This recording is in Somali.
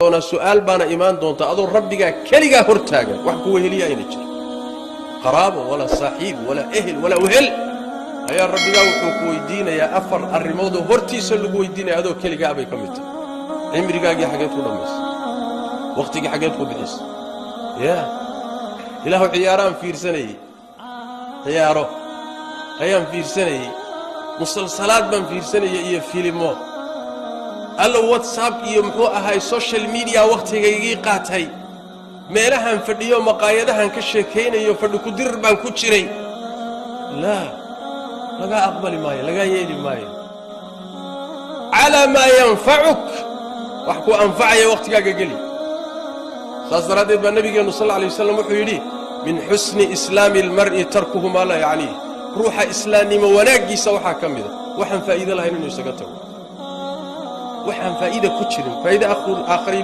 doona su'aal baana iimaan doonta adoo rabbiga kaliya hortaagan wax ku weheliya ayna jir qaraabo wala saaxiib wala ehl wala wehel ayaa rabbiga wuxuu ku weydiinayaa afar arrimood oo hortiisa lagu weydiinayo adoo kaliya abay kamid tahay cimrigaagi xageed ku dhameys waqtiga xageed ku bixis ya ilaahu ciyaaraan fiirsanay ciyaaro ayaan fiirsanay musalsalaad baan fiirsanay iyo fiilimo allo WhatsApp iyo muxuu ahay social media waqtigaygii qaatay meelahan fadhiyo maqaayadahan ka sheekeynayo fadhi ku dir baan ku jiray la laga aqbali maayo laga yeeli maayo ala ma yanfa'uk wax ku anfacaya waqtigaaga gali saasaradeed baa nabigeenu sallallahu alayhi wasallam wuxuu yiri min husni islami almar'i tarkuhu ma la yaani ruuxa islaamnimo wanaagiisa waxa kamida waxaan faa'iido lahayn inuu isaga tago waxaan faa'iido ku jirin faa'iido aakhiri